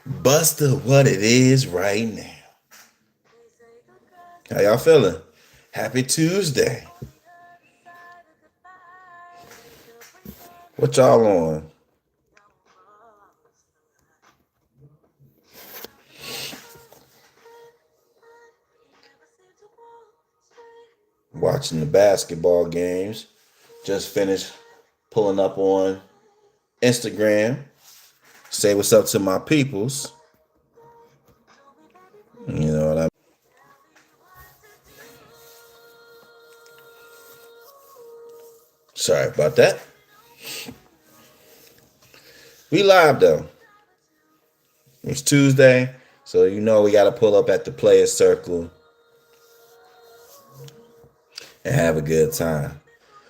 Buster, what it is right now. How y'all feeling? Happy Tuesday. What y'all on? Watching the basketball games. Just finished pulling up on Instagram. Say what's up to my peoples. You know what I mean? Sorry about that. We live though. It's Tuesday, so you know we got to pull up at the Playas circle and have a good time.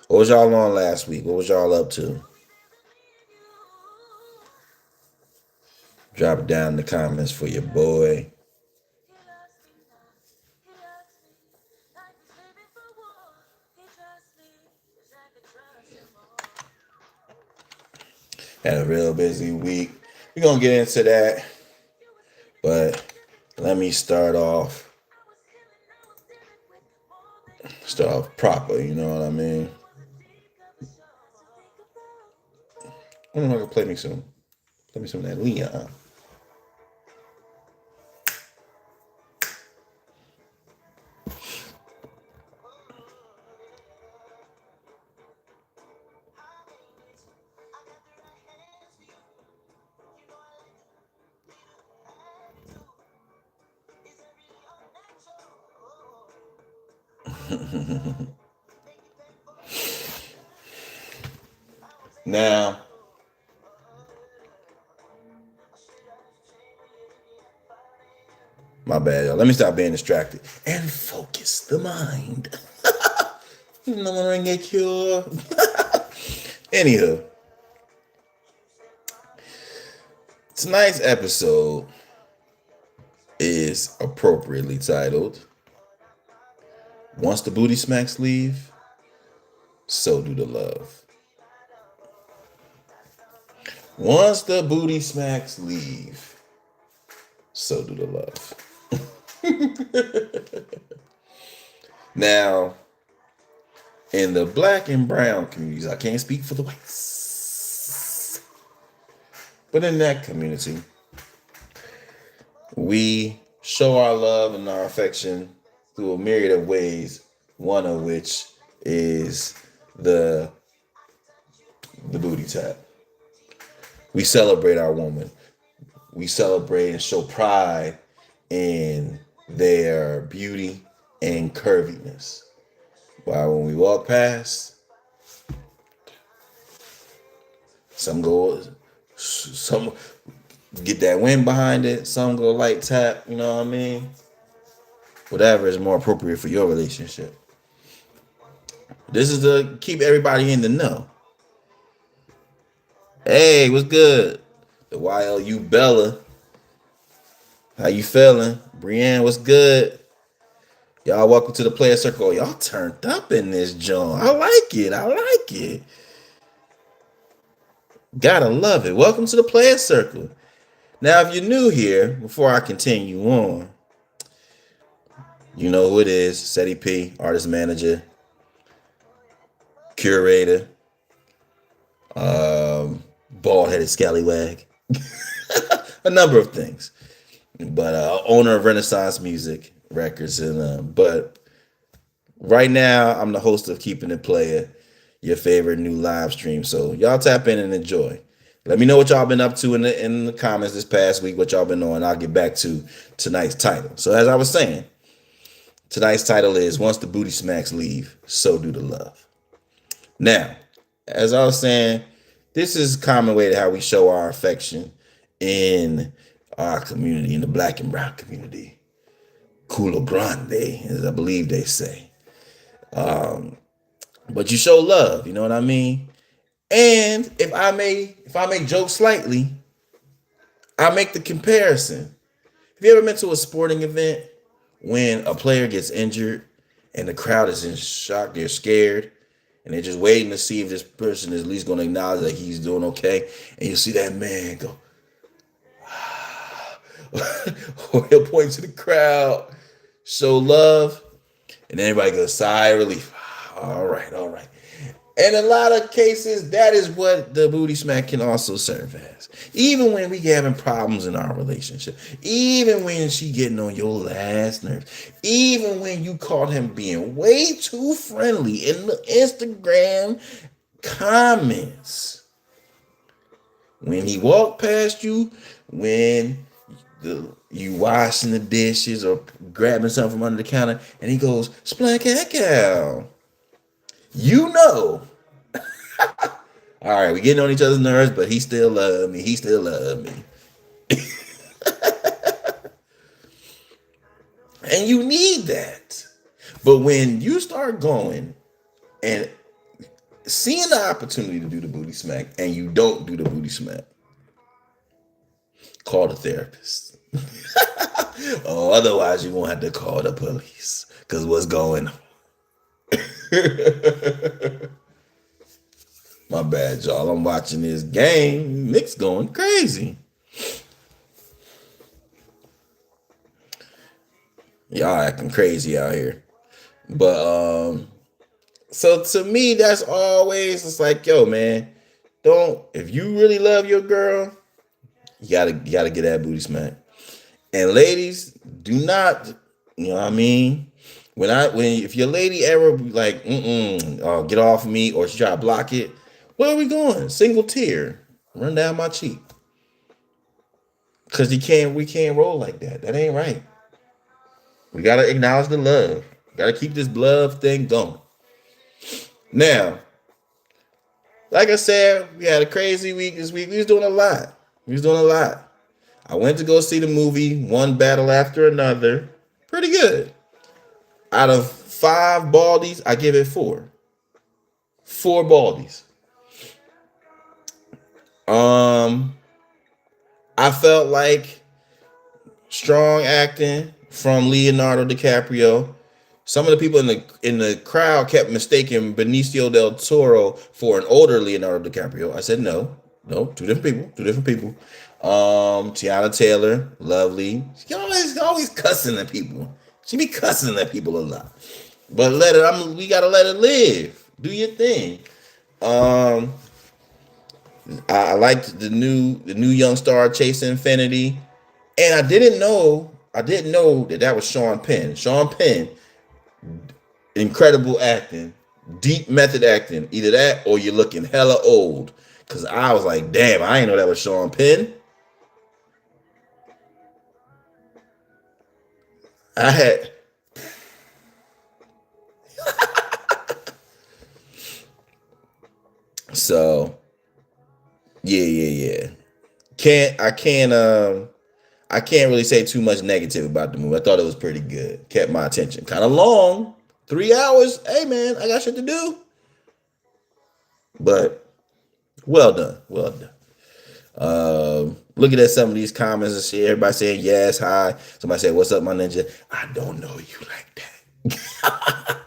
What was y'all on last week? What was y'all up to? Drop it down in the comments for your boy. Had a real busy week. We're going to get into that. But let me start off proper, you know what I mean? I don't know if I can play me some of that Leon. Now, my bad, y'all. Let me stop being distracted and focus the mind. No one get cured. Anywho, tonight's episode is appropriately titled Once the Booty Smacks Leave, So Do the Love. Once the booty smacks leave, so do the love. Now, in the black and brown communities, I can't speak for the whites, but in that community, we show our love and our affection through a myriad of ways, one of which is the booty tap. We celebrate our woman. We celebrate and show pride in their beauty and curviness. While when we walk past, some get that wind behind it, some go light tap, you know what I mean? Whatever is more appropriate for your relationship. This is to keep everybody in the know. Hey, what's good? The YLU Bella. How you feeling? Brienne, what's good? Y'all welcome to the player circle. Y'all turned up in this joint. I like it. I like it. Gotta love it. Welcome to the player circle. Now, if you're new here, before I continue on, you know who it is. Ceddy P, artist manager, curator, bald-headed scallywag. A number of things. But owner of Renaissance Music Records. But right now, I'm the host of Keepin It Playa, your favorite new live stream. So y'all tap in and enjoy. Let me know what y'all been up to in the comments this past week, what y'all been on. I'll get back to tonight's title. So as I was saying, tonight's title is Once the Booty Smacks Leave, So Do the Love. Now, as I was saying, this is a common way to how we show our affection in our community, in the black and brown community. Culo grande, as I believe they say. But you show love, you know what I mean? And if I may joke slightly, I make the comparison. Have you ever been to a sporting event when a player gets injured and the crowd is in shock, they're scared, and they're just waiting to see if this person is at least going to acknowledge that he's doing okay, and you see that man go, or he'll point to the crowd, show love, and everybody goes sigh of relief. All right, all right. In a lot of cases, that is what the booty smack can also serve as. Even when we having problems in our relationship, even when she getting on your last nerves, even when you caught him being way too friendly in the Instagram comments, when he walked past you, when you washing the dishes or grabbing something from under the counter, and he goes, "Splank you know." All right, we getting on each other's nerves, but he still loved me. He still loved me. And you need that. But when you start going and seeing the opportunity to do the booty smack and you don't do the booty smack, call the therapist. Oh, otherwise you're going to have to call the police. Because what's going on? My bad, y'all. I'm watching this game. Nick's going crazy. Y'all acting crazy out here. But so to me, that's always, it's like, yo, man, if you really love your girl, you gotta get that booty smack. And ladies, do not, you know what I mean? If your lady ever be like, get off me, or she try to block it, where are we going? Single tear run down my cheek. Cause we can't roll like that. That ain't right. We gotta acknowledge the love. Gotta keep this love thing going. Now, like I said, we had a crazy week this week. We was doing a lot. I went to go see the movie, one battle after another. Pretty good. Out of 5 baldies, I give it 4. 4 baldies. I felt like strong acting from Leonardo DiCaprio. Some of the people in the crowd kept mistaking Benicio del Toro for an older Leonardo DiCaprio. I said no, two different people. Tiana Taylor, lovely. She always cussing at people. She be cussing at people a lot. But we gotta let it live. Do your thing. I liked the new young star Chase Infinity, and I didn't know that was Sean Penn. Sean Penn, incredible acting, deep method acting. Either that or you're looking hella old. Cause I was like, damn, I didn't know that was Sean Penn. I had so yeah. I can't really say too much negative about the movie. I thought it was pretty good. Kept my attention. Kind of long. 3 hours. Hey man, I got shit to do. But well done. Looking at some of these comments and shit, everybody saying yes, hi. Somebody said, "What's up, my ninja?" I don't know you like that.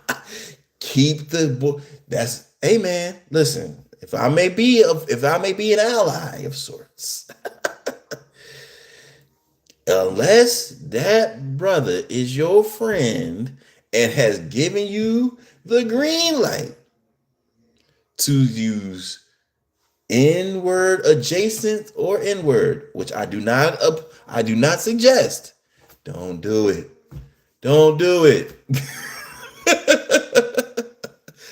Keep the book. That's, hey man, listen. If I may be an ally of sorts, unless that brother is your friend and has given you the green light to use N-word adjacent or N-word, which I do not suggest. Don't do it.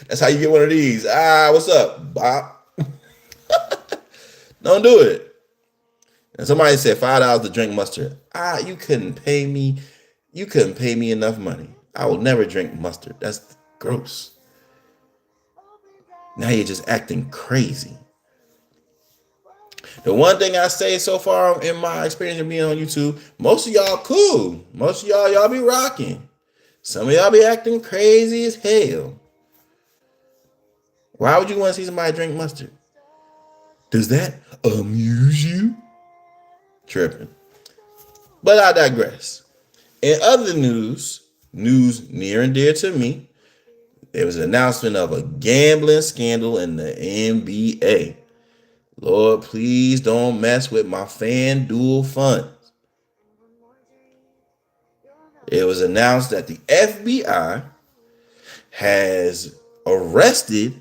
That's how you get one of these. What's up, Bob? Don't do it. And somebody said $5 to drink mustard. You couldn't pay me. You couldn't pay me enough money. I will never drink mustard. That's gross. Now you're just acting crazy. The one thing I say so far in my experience of being on YouTube, most of y'all cool. Most of y'all be rocking. Some of y'all be acting crazy as hell. Why would you want to see somebody drink mustard? Does that amuse you? Tripping. But I digress. In other news near and dear to me, there was an announcement of a gambling scandal in the NBA. Lord, please don't mess with my FanDuel funds. It was announced that the FBI has arrested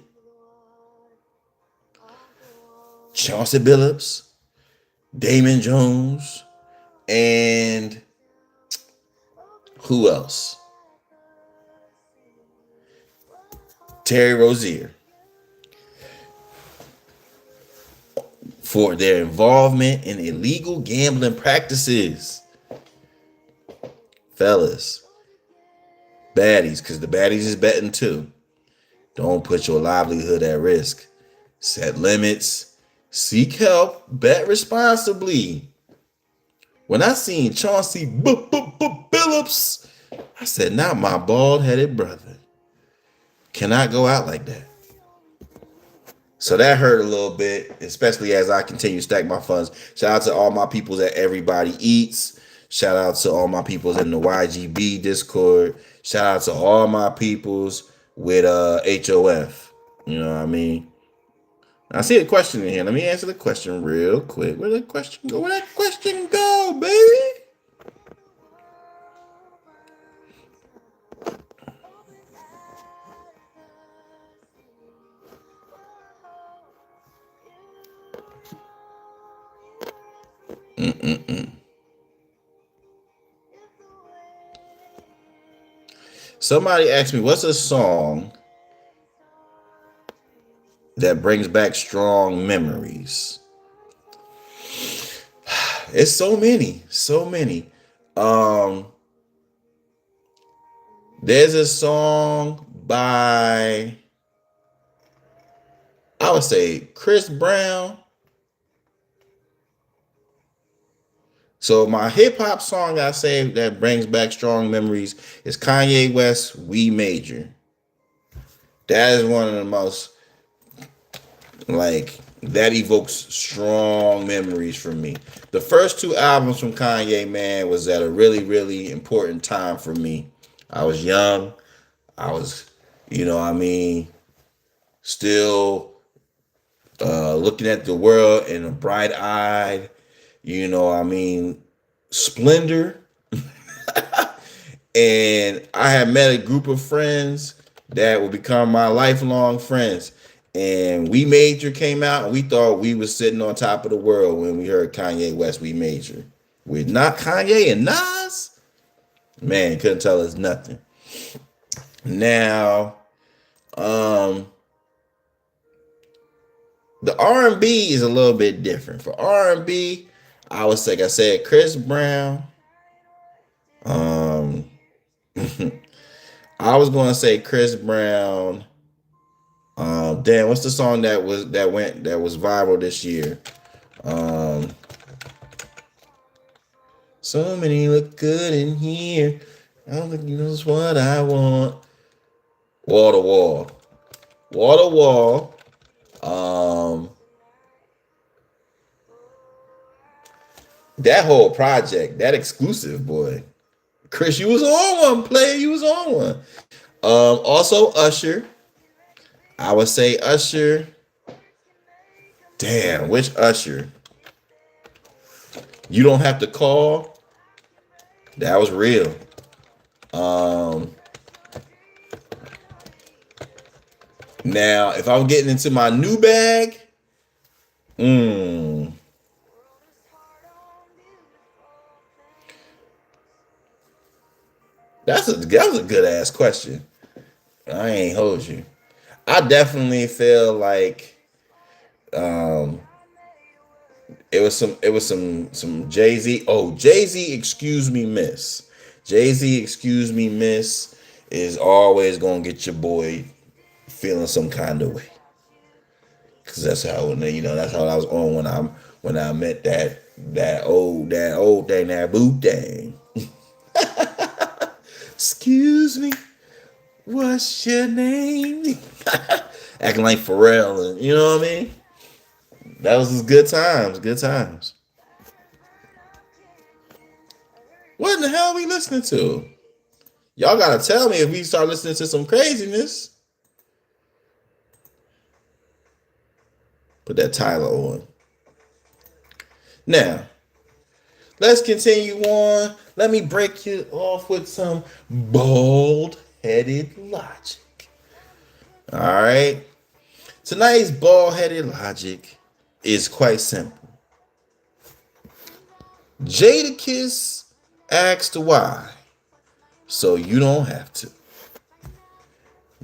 Chauncey Billups, Damon Jones, and who else? Terry Rozier for their involvement in illegal gambling practices. Fellas, baddies, because the baddies is betting too. Don't put your livelihood at risk. Set limits. Seek help. Bet responsibly. When I seen Chauncey Billups, I said, not my bald-headed brother. Cannot go out like that. So that hurt a little bit, especially as I continue to stack my funds. Shout out to all my peoples at Everybody Eats. Shout out to all my peoples in the YGB Discord. Shout out to all my peoples with HOF. You know what I mean? I see a question in here. Let me answer the question real quick. Where did the question go? Where did that question go, baby? Somebody asked me, what's a song that brings back strong memories? It's so many, so many. There's a song by, I would say, Chris Brown. So my hip hop song I say that brings back strong memories is Kanye West, We Major. That is one of the most, like, that evokes strong memories for me. The first two albums from Kanye, man, was at a really, really important time for me. I was young. I was, still looking at the world in a bright-eyed, splendor. And I had met a group of friends that would become my lifelong friends. And We Major came out, and we thought we was sitting on top of the world when we heard Kanye West, We Major. With not Kanye and Nas, man, couldn't tell us nothing. Now, the R&B is a little bit different. For R&B, I would say, like I said, Chris Brown. I was going to say Chris Brown. Damn, what's the song that was viral this year? So many look good in here. I don't think you know what I want. Wall to wall. Wall to wall. That whole project, that exclusive, boy. Chris, you was on one. Player, you was on one. Also Usher. I would say Usher. Damn, which Usher? You Don't Have to Call. That was real. Now, if I'm getting into my new bag, that was a good ass question. I ain't hold you. I definitely feel like it was some Jay-Z. Oh, Jay-Z, Excuse Me Miss. Jay-Z, Excuse Me Miss is always gonna get your boy feeling some kind of way. Cause that's how that's how I was on when I met that old thing, that boot thing. Excuse me, what's your name? Acting like Pharrell, and you know what I mean? That was just good times, good times. What in the hell are we listening to? Y'all gotta tell me if we start listening to some craziness. Put that Tyler on. Now, Let's continue on. Let me break you off with some bald headed logic. All right. Tonight's bald headed logic is quite simple. Jadakiss asked why, so you don't have to.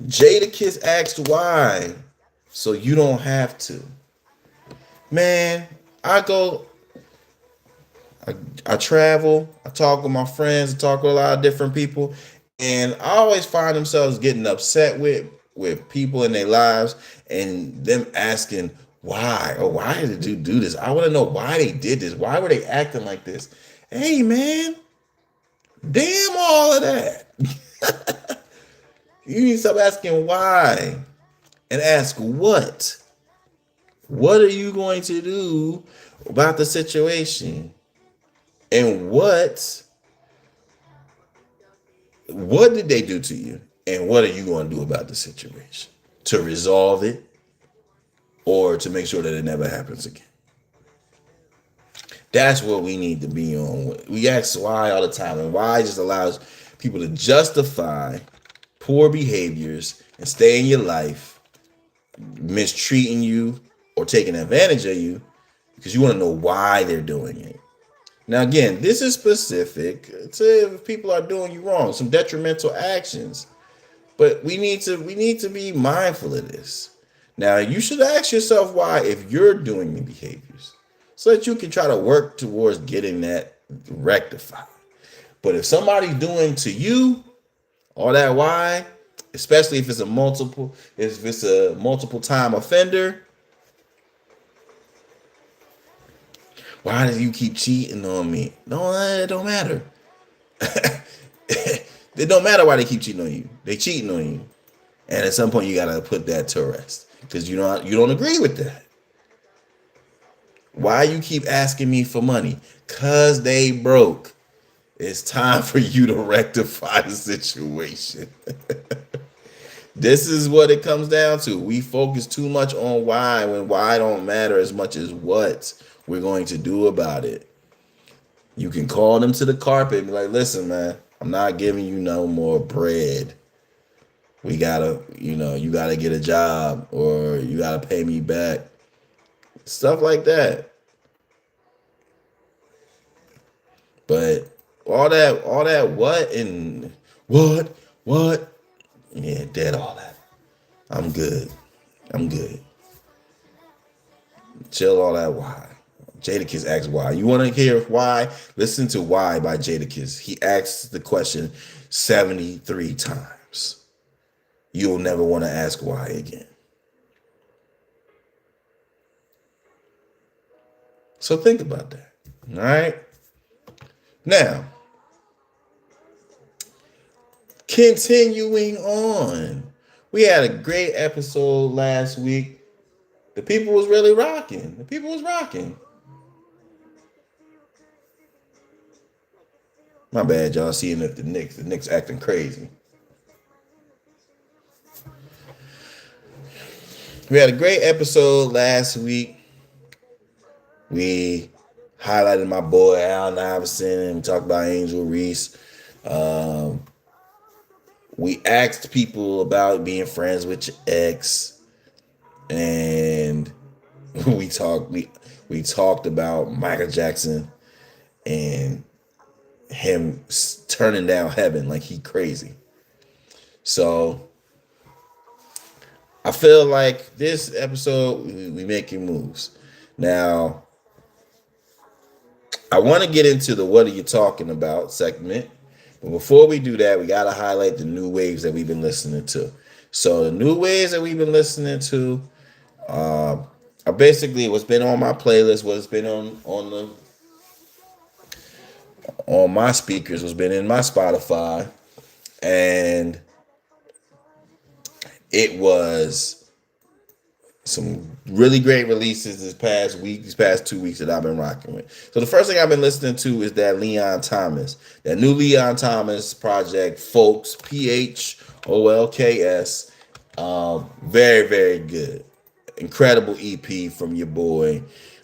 Jadakiss asked why, so you don't have to. Man, I go, I, I travel, I talk with my friends, I talk with a lot of different people, and I always find themselves getting upset with people in their lives and them asking why or why did you do this? I want to know why they did this. Why were they acting like this? Hey man, damn all of that. You need to stop asking why and ask what. What are you going to do about the situation? And what did they do to you? And what are you going to do about the situation to resolve it or to make sure that it never happens again? That's what we need to be on. We ask why all the time, and why just allows people to justify poor behaviors and stay in your life, mistreating you or taking advantage of you because you want to know why they're doing it. Now, again, this is specific to if people are doing you wrong, some detrimental actions. But we need to be mindful of this. Now, you should ask yourself why if you're doing the behaviors, so that you can try to work towards getting that rectified. But if somebody's doing to you all that why, especially if it's a multiple time offender, why do you keep cheating on me? No, it don't matter. It don't matter why they keep cheating on you. They cheating on you. And at some point you gotta put that to rest. Because you don't agree with that. Why you keep asking me for money? Cause they broke. It's time for you to rectify the situation. This is what it comes down to. We focus too much on why when why don't matter as much as what we're going to do about it. You can call them to the carpet and be like, listen, man, I'm not giving you no more bread. We gotta, you gotta get a job or you gotta pay me back. Stuff like that. But all that what and what? Yeah, dead all that. I'm good. I'm good. Chill all that why. Jadakiss asks why. You want to hear why? Listen to Why by Jadakiss. He asks the question 73 times. You'll never want to ask why again. So think about that. All right? Now, continuing on. We had a great episode last week. The people was really rocking. The people was rocking. My bad, y'all. Seeing that the Knicks acting crazy. We had a great episode last week. We highlighted my boy Allen Iverson, and we talked about Angel Reese. We asked people about being friends with your ex, and we talked about Michael Jackson and him turning down heaven like he crazy. So I feel like this episode we making moves. Now I want to get into the what are you talking about segment. But before we do that, we got to highlight the new waves that we've been listening to. So the new waves that we've been listening to are basically what's been on my playlist, what's been on my speakers, what's been in my Spotify, and it was some really great releases this past 2 weeks that I've been rocking with. So the first thing I've been listening to is that that new Leon Thomas project, Folks, PHOLKS. Very, very good. Incredible EP from your boy,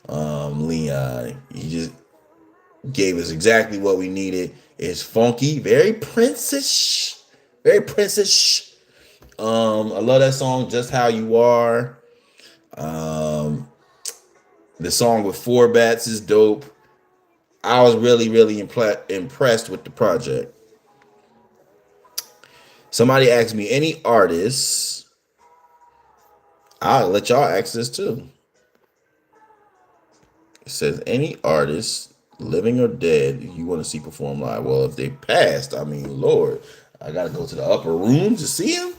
Leon. He just Gave us exactly what we needed. It's funky, very princess, very princess. I love that song, Just How You Are. Um, the song with Four Bats is dope. I was really, really impressed with the project. Somebody asked me any artists. I'll let y'all ask this too. It says any artist, living or dead, you want to see perform live. Well, if they passed, I mean, Lord, I gotta go to the upper room to see them.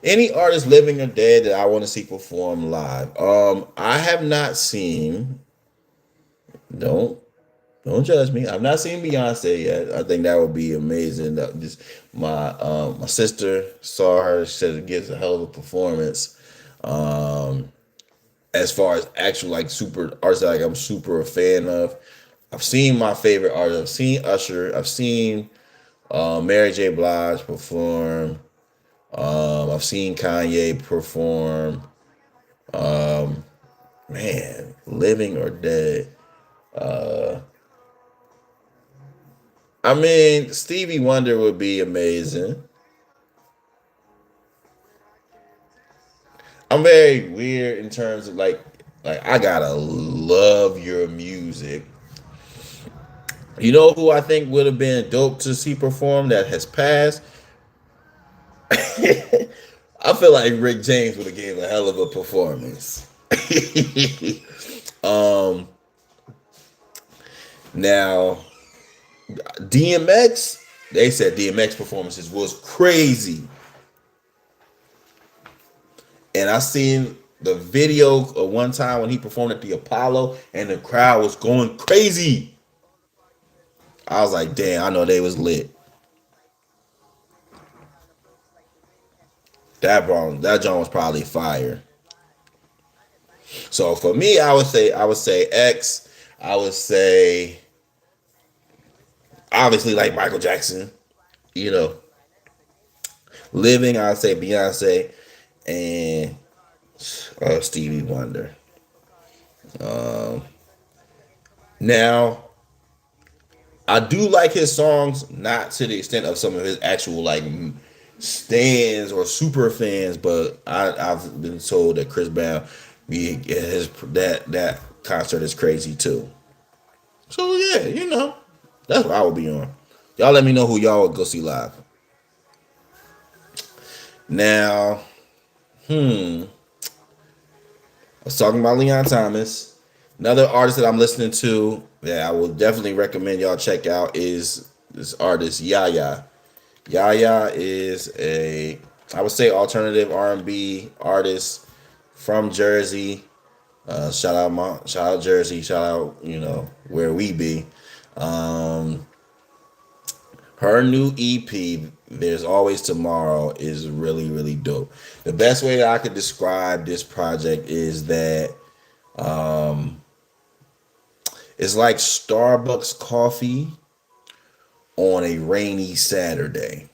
Any artist, living or dead, that I want to see perform live. I have not seen. Don't don't judge me. I've not seen Beyonce yet. I think that would be amazing. Just my sister saw her. She said it gives a hell of a performance. Um, as far as actual like super artists that like I'm super a fan of. I've seen my favorite artists. I've seen Usher. I've seen Mary J. Blige perform. I've seen Kanye perform. Um, man, living or dead. Uh, I mean, Stevie Wonder would be amazing. I'm very weird in terms of like I gotta love your music. You know who I think would have been dope to see perform that has passed? I feel like Rick James would have gave a hell of a performance. um Now DMX, they said DMX performances was crazy. And I seen the video of one time when he performed at the Apollo and the crowd was going crazy. I was like, damn, I know they was lit. That joint was probably fire. So for me, I would say X. I would say obviously like Michael Jackson. You know, living. I'd say Beyonce and Stevie Wonder. Um, Now I do like his songs, not to the extent of some of his actual like stands or super fans, but I've been told that Chris Brown, his that concert is crazy too. So yeah, that's what I would be on. Y'all let me know who y'all would go see live. Now, I was talking about Leon Thomas. Another artist that I'm listening to that I will definitely recommend y'all check out is this artist Yaya. Yaya is I would say alternative R&B artist from Jersey. Shout out Jersey, shout out where we be. Um, Her new EP, There's Always Tomorrow, is really really dope. The best way that I could describe this project is that it's like Starbucks coffee on a rainy Saturday.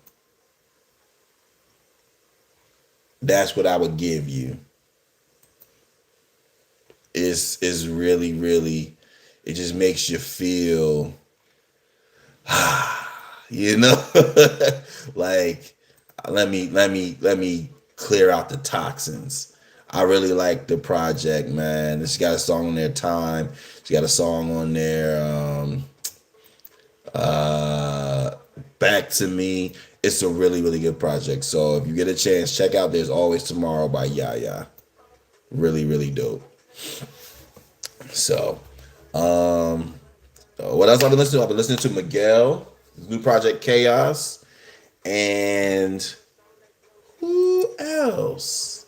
That's what I would give you. Is really really, it just makes you feel you know like let me clear out the toxins. I really like the project, man. It's got a song on there, Time. It's got a song on there, uh Back to Me. It's a really really good project. So if you get a chance, check out There's Always Tomorrow by Yaya. Really really dope. So what else I've been listening to? I've been listening to Miguel, his new project Chaos, and who else?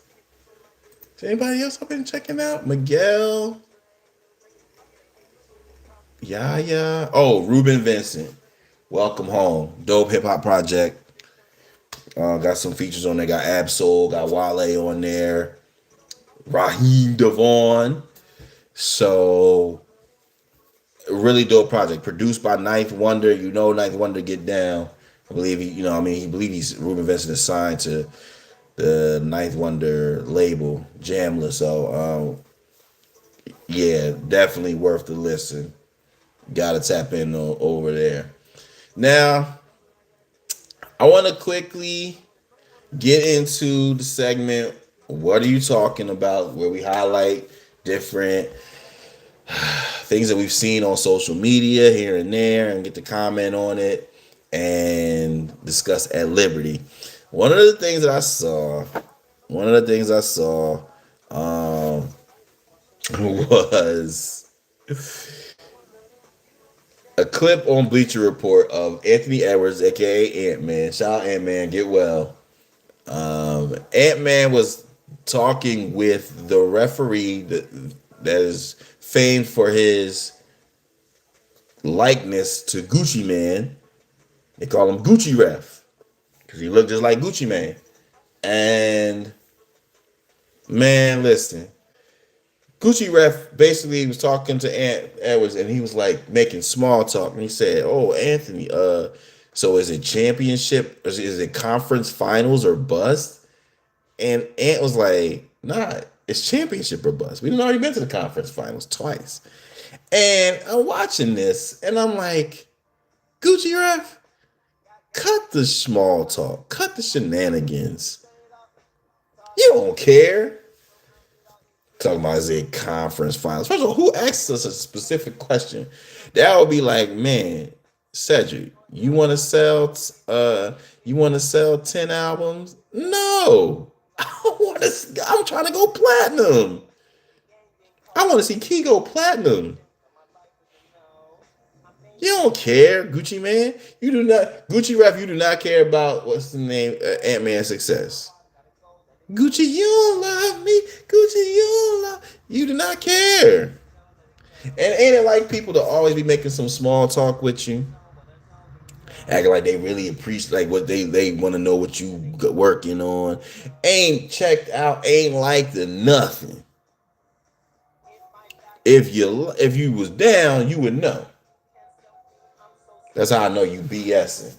Is anybody else I've been checking out? Miguel, Yaya. Oh, Reuben Vincent. Welcome Home. Dope hip hop project. Got some features on there. Got Absol, got Wale on there. Raheem Devon. So really dope project. Produced by Ninth Wonder. You know Ninth Wonder get down. I believe he believe he's Reuben Vincent is signed to the Ninth Wonder label, Jamla. So yeah, definitely worth the listen. Gotta tap in over there. Now, I want to quickly get into the segment. What are you talking about? Where we highlight different things that we've seen on social media here and there and get to comment on it and discuss at liberty. One of the things that I saw, one of the things I saw um, was a clip on Bleacher Report of Anthony Edwards, aka Ant Man. Shout out Ant Man, get well. Ant Man was talking with the referee that is famed for his likeness to Gucci Man. They call him Gucci Ref because he looked just like Gucci Man. And man, listen, Gucci Ref basically was talking to Ant Edwards, and he was like making small talk. And he said, "Oh, Anthony, so is it championship? Is it conference finals or bust?" And Ant was like, "Nah, it's championship or bust. We done already been to the conference finals twice." And I'm watching this, and I'm like, Gucci Ref, cut the small talk, cut the shenanigans. You don't care. Talking about is it conference finals? First of all, who asks us a specific question? That would be like, man, Cedric, you want to sell 10 albums? No. I'm trying to go platinum. I want to see Key go platinum. You don't care, Gucci Man. You do not, Gucci Ref. You do not care about what's the name, Ant Man's success. Gucci, you don't love me. Gucci, you don't love. You do not care. And ain't it like people to always be making some small talk with you, acting like they really appreciate like what they want to know what you working on. Ain't checked out, ain't liked or nothing. If you was down, you would know. That's how I know you BSing.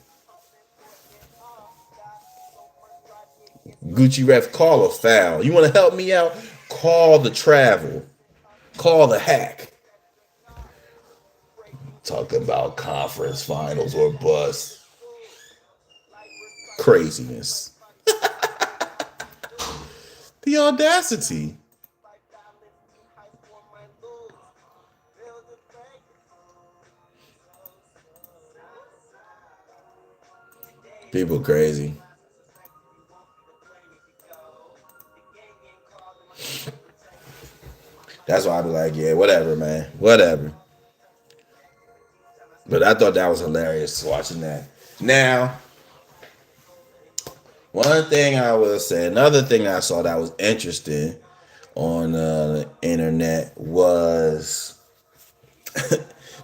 Gucci Ref, call a foul. You want to help me out? Call the travel. Call the hack. Talking about conference finals or bust. Craziness. The audacity. People crazy. That's why I be like, yeah, whatever, man. Whatever. But I thought that was hilarious watching that. Now, one thing I will say, another thing I saw that was interesting on the internet was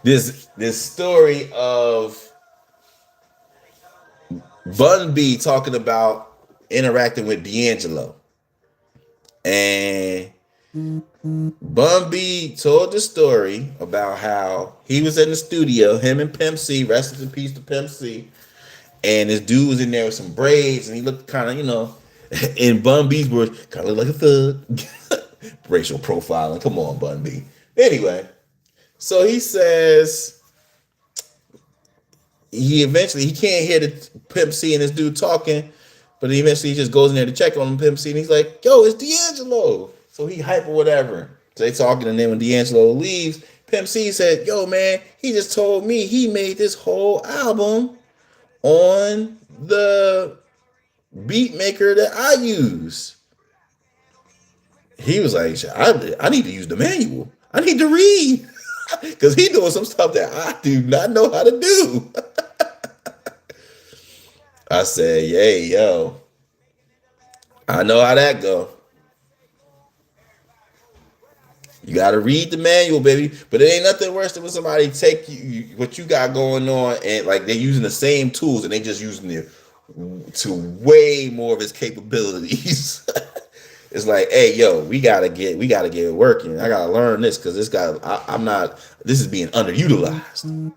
this story of Bun B talking about interacting with D'Angelo. And Bun B told the story about how he was in the studio, him and Pimp C, rest in peace to Pimp C, and this dude was in there with some braids, and he looked kind of, in Bun B's words, kind of looked like a thug. Racial profiling. Come on, Bun B. Anyway, so he says he can't hear the Pimp C and this dude talking, but eventually he just goes in there to check on Pimp C, and he's like, "Yo, it's D'Angelo." So he hype or whatever. So they talking, and then when D'Angelo leaves, Pimp C said, "Yo, man, he just told me he made this whole album on the beat maker that I use." He was like, I need to use the manual. I need to read. Because he doing some stuff that I do not know how to do. I said, "Yay, yo. I know how that go. You got to read the manual, baby." But it ain't nothing worse than when somebody take what you got going on, and like they're using the same tools and they just using it to way more of its capabilities. It's like, hey, yo, we gotta get working. I gotta learn this because this is being underutilized.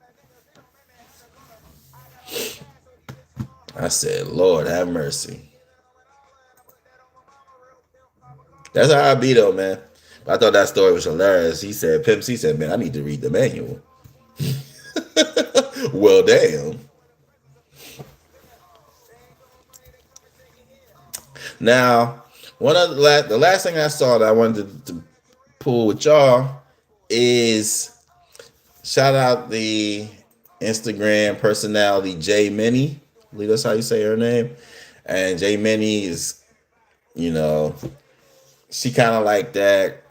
I said, Lord have mercy. That's how I be though, man. But I thought that story was hilarious. He said, Pimp C said, "Man, I need to read the manual." Well, damn. Now, one of the last thing I saw that I wanted to pull with y'all is shout out the Instagram personality J Minnie. I believe that's how you say her name. And J Minnie is, you know, she kind of like that.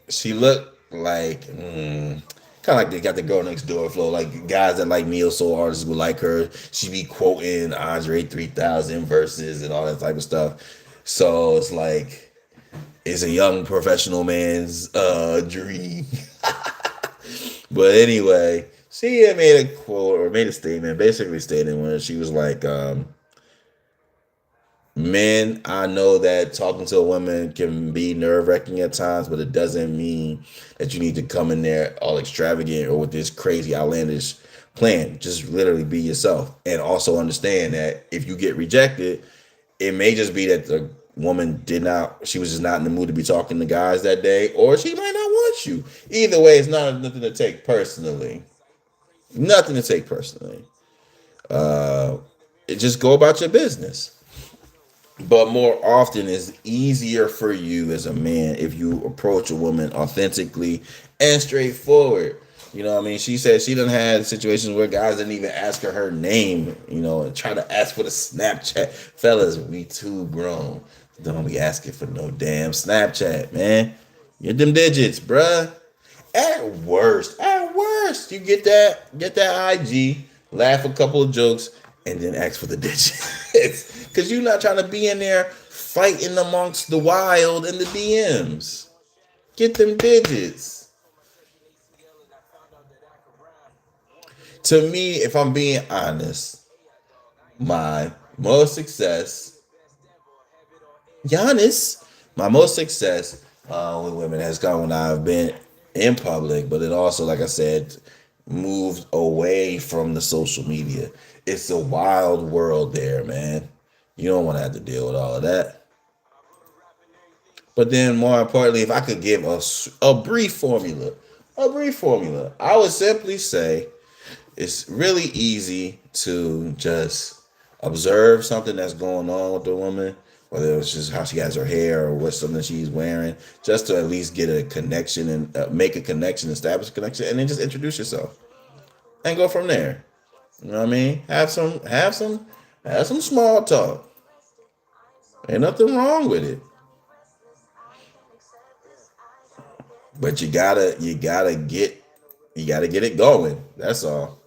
She looked like kind of like they got the girl next door flow, like guys that like neo soul artists would like her. She be quoting Andre 3000 verses and all that type of stuff. So it's like it's a young professional man's dream. But anyway, she had made a quote or made a statement, basically stating where she was like, men, I know that talking to a woman can be nerve wracking at times, but it doesn't mean that you need to come in there all extravagant or with this crazy outlandish plan. Just literally be yourself. And also understand that if you get rejected, it may just be that the woman she was just not in the mood to be talking to guys that day, or she might not want you. Either way, it's not nothing to take personally. Nothing to take personally. Uh, just go about your business. But more often, it's easier for you as a man if you approach a woman authentically and straightforward. You know what I mean? She said she done had situations where guys didn't even ask her name, and try to ask for the Snapchat. Fellas, we too grown. Don't be asking for no damn Snapchat, man. Get them digits, bruh. At worst, you get that IG, laugh a couple of jokes, and then ask for the digits. Cause you're not trying to be in there fighting amongst the wild in the DMs. Get them digits. To me, if I'm being honest, my most success, Giannis, my most success with women has come when I've been in public, but it also, like I said, moved away from the social media. It's a wild world there, man. You don't want to have to deal with all of that. But then, more importantly, if I could give a brief formula, I would simply say it's really easy to just observe something that's going on with the woman, whether it's just how she has her hair or what something she's wearing, just to at least get a connection and make a connection, establish a connection, and then just introduce yourself and go from there. You know what I mean? Have some small talk. Ain't nothing wrong with it, but you gotta get it going. That's all.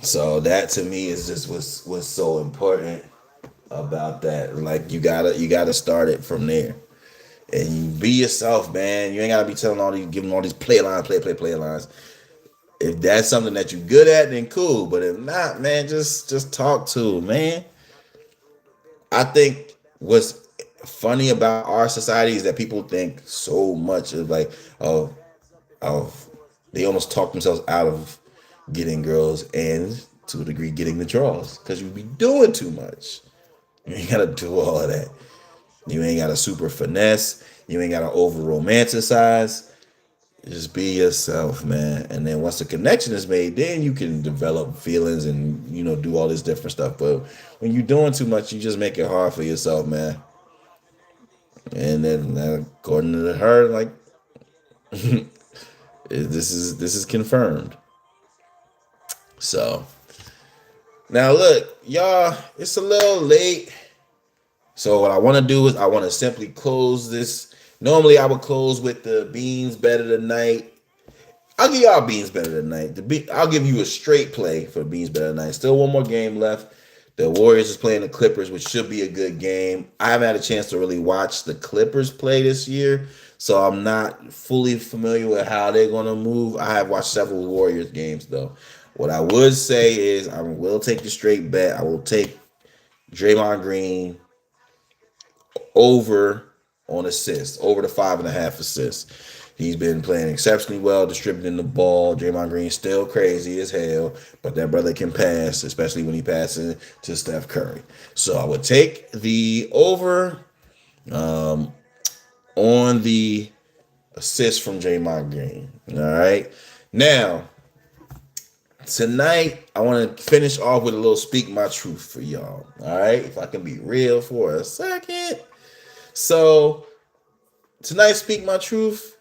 So that to me is just what's so important about that. Like you gotta start it from there, and you be yourself, man. You ain't gotta be giving all these play lines, play lines. If that's something that you're good at, then cool. But if not, man, just talk to 'em, man. I think what's funny about our society is that people think so much of like of they almost talk themselves out of getting girls and to a degree getting the draws because you be doing too much. You ain't gotta do all of that. You ain't gotta super finesse. You ain't gotta over romanticize. Just be yourself, man. And then once the connection is made, then you can develop feelings and do all this different stuff. But when you're doing too much, you just make it hard for yourself, man. And then according to her, like this is confirmed. So now look, y'all, it's a little late. So what I want to do is I want to simply close this. Normally I would close with the beans better tonight. I'll give y'all beans better tonight. I'll give you a straight play for beans better tonight. Still one more game left. The Warriors is playing the Clippers, which should be a good game. I haven't had a chance to really watch the Clippers play this year, so I'm not fully familiar with how they're going to move. I have watched several Warriors games, though. What I would say is I will take the straight bet. I will take Draymond Green over on assists, over the 5.5 assists. He's been playing exceptionally well, distributing the ball. Draymond Green's still crazy as hell, but that brother can pass, especially when he passes to Steph Curry. So I would take the over on the assist from Draymond Green. All right. Now, Tonight, I want to finish off with a little speak my truth for y'all. All right, if I can be real for a second. So tonight, speak my truth,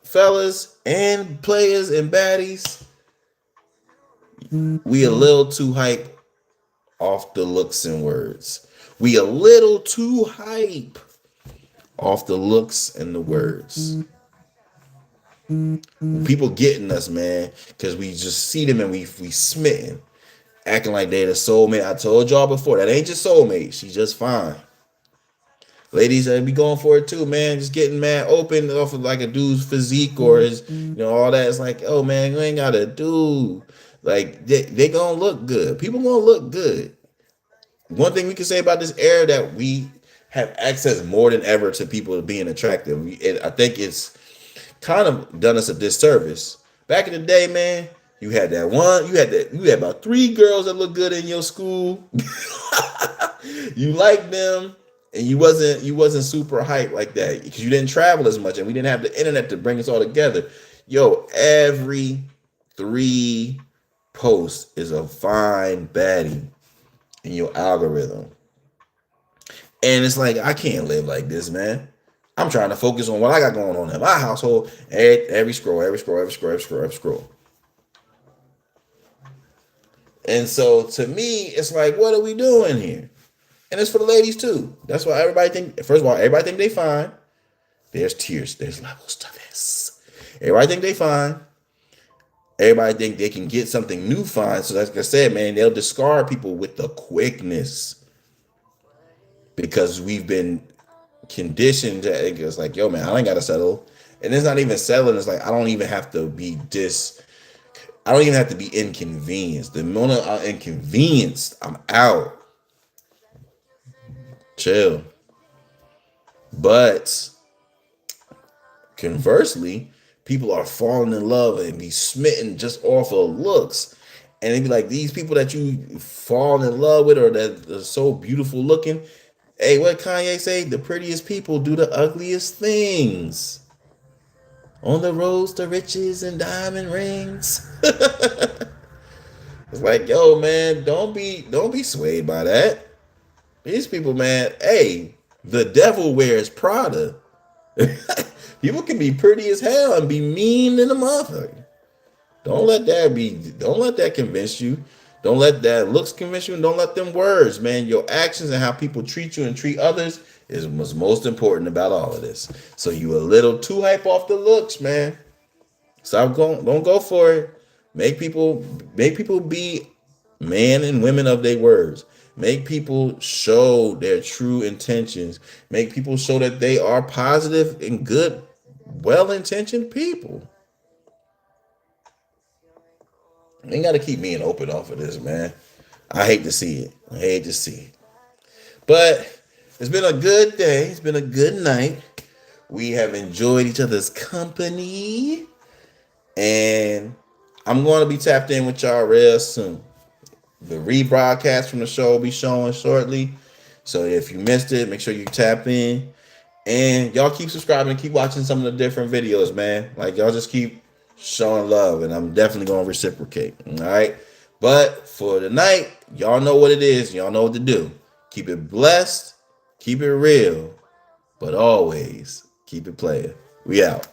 fellas and players and baddies. We a little too hype off the looks and words. We a little too hype off the looks and the words. People getting us, man, because we just see them and we smitten, acting like they the soulmate. I told y'all before, that ain't just soulmate. She's just fine. Ladies, be going for it too, man. Just getting mad open off of like a dude's physique or his, all that. It's like, oh man, you ain't got a dude. Like they gonna look good. People gonna look good. One thing we can say about this era that we have access more than ever to people being attractive. I think it's kind of done us a disservice. Back in the day, man, you had that one. You had about 3 girls that look good in your school. You liked them. And you wasn't super hype like that because you didn't travel as much and we didn't have the internet to bring us all together. Yo, every 3 posts is a fine baddie in your algorithm. And it's like, I can't live like this, man. I'm trying to focus on what I got going on in my household. Every scroll. And so to me, it's like, what are we doing here? And it's for the ladies too. That's why everybody think. First of all, everybody think they fine. There's tiers. There's levels to this. Everybody think they fine. Everybody think they can get something new fine. So like I said, man, they'll discard people with the quickness because we've been conditioned to. It's like, yo, man, I ain't gotta settle. And it's not even settling. It's like I don't even have to be I don't even have to be inconvenienced. The moment I'm inconvenienced, I'm out. Chill. But conversely, people are falling in love and be smitten just off of looks. And they be like, these people that you fall in love with or that are so beautiful looking. Hey, what Kanye say? The prettiest people do the ugliest things. On the roads to riches and diamond rings. It's like, yo, man, don't be swayed by that. These people, man, hey, the devil wears Prada. People can be pretty as hell and be mean in the motherfucker. Don't let that convince you. Don't let that looks convince you, and don't let them words, man. Your actions and how people treat you and treat others is what's most important about all of this. So you a little too hype off the looks, man. Don't go for it. Make people be men and women of their words. Make people show their true intentions. Make people show that they are positive and good, well-intentioned people. You ain't got to keep being open off of this, man. I hate to see it. But it's been a good day. It's been a good night. We have enjoyed each other's company. And I'm going to be tapped in with y'all real soon. The rebroadcast from the show will be showing shortly. So if you missed it, make sure you tap in. And y'all keep subscribing and keep watching some of the different videos, man. Like, y'all just keep showing love. And I'm definitely going to reciprocate. All right? But for tonight, y'all know what it is. Y'all know what to do. Keep it blessed. Keep it real. But always keep it playing. We out.